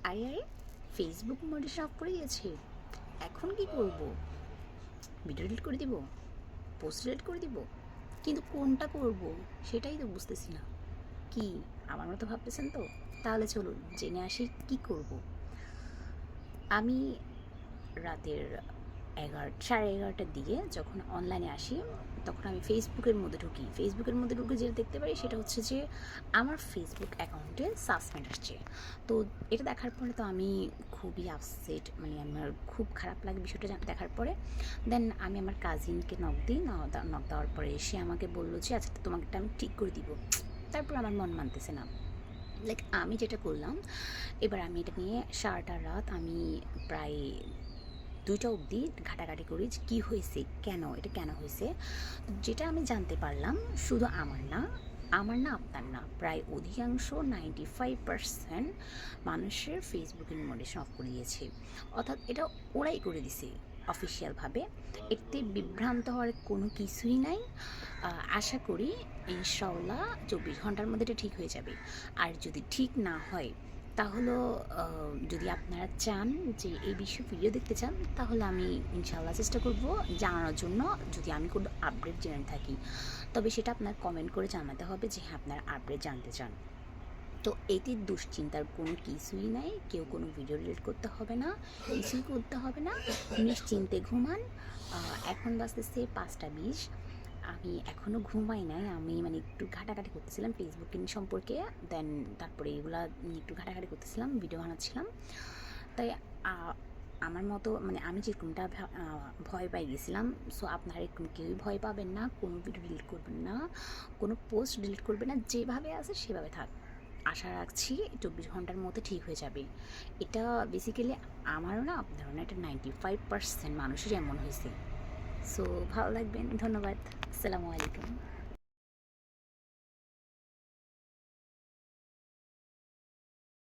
আরে আরে, Facebook motivation of করে গেছে। এখন কি করব? ভিডিও ডিলিট করে দিব, পোস্ট ডিলিট করে দিব, কিন্তু কোনটা করব সেটাই তো বুঝতেছি না। কি আমার মতো ভাবতেছেন তো? তাহলে চলুন জেনে আসি কি করব। আমি রাতের 11:30টার দিকে যখন অনলাইনে আসি, তখন আমি ফেসবুকের মধ্যে ঢুকি। ফেসবুকের মধ্যে ঢুকে যেটা দেখতে পারি সেটা হচ্ছে যে আমার ফেসবুক অ্যাকাউন্টে সাসপেন্ড আসছে। তো এটা দেখার পরে তো আমি খুবই আপসেট, মানে আমার খুব খারাপ লাগে বিষয়টা দেখার পরে। দেন আমি আমার কাজিনকে নক দিই, নক দেওয়ার পরে সে আমাকে বললো যে আচ্ছা তোমাকে আমি ঠিক করে দিব। তারপর আমার মন মানতেছে না। লাইক আমি যেটা করলাম, এবার আমি এটা নিয়ে সারাটা রাত আমি প্রায় 2টা অবধি ঘাটাঘাটি করি যে কী হয়েছে, কেন এটা কেন হয়েছে। যেটা আমি জানতে পারলাম, শুধু আমার না আপনার না, প্রায় অধিকাংশ 95% মানুষের ফেসবুকের নোটিফিকেশন অফ করে দিয়েছে। অর্থাৎ এটা ওরাই করে দিছে অফিসিয়ালভাবে। এতে বিভ্রান্ত হওয়ার কোনো কিছুই নাই। আশা করি ইনশাআল্লাহ 24 ঘন্টার মধ্যে এটা ঠিক হয়ে যাবে। আর যদি ঠিক না হয় তাহলেও যদি আপনারা চান যে এই বিষয়ে ভিডিও দেখতে চান, তাহলে আমি ইনশাআল্লাহ চেষ্টা করব জানানোর জন্য, যদি আমি কোনো আপডেট জেনে থাকি। তবে সেটা আপনার কমেন্ট করে জানাতে হবে যে হ্যাঁ আপনারা আপডেট জানতে চান। তো এতে দুশ্চিন্তার কোনো কিছুই নাই, কেউ কোনো ভিডিও ডিলিট করতে হবে না, কিছুই করতে হবে না, নিশ্চিন্তে ঘুমান। এখন বাজতেছে 5টা 20। আমি এখনও ঘুমাই নাই, আমি মানে একটু ঘাটাঘাটি করতেছিলাম ফেসবুক সম্পর্কে। দেন তারপরে এগুলা নিয়ে একটু ঘাটাঘাটি করতেছিলাম, ভিডিও বানাচ্ছিলাম। তাই আমার মতো মানে আমি যেরকমটা ভয় পাই গেছিলাম, সো আপনারা এরকম কেউই ভয় পাবেন না, কোনো ভিডিও ডিলিট করবেন না, কোনো পোস্ট ডিলিট করবেন না, যেভাবে আছে সেভাবে থাক। আশা রাখছি 24 ঘন্টার মধ্যে ঠিক হয়ে যাবে। এটা বেসিক্যালি আমারও না আপনারও না, এটা 95% মানুষের এমন হয়েছে। সো ভালো লাগবেন, ধন্যবাদ, আসসালামু আলাইকুম।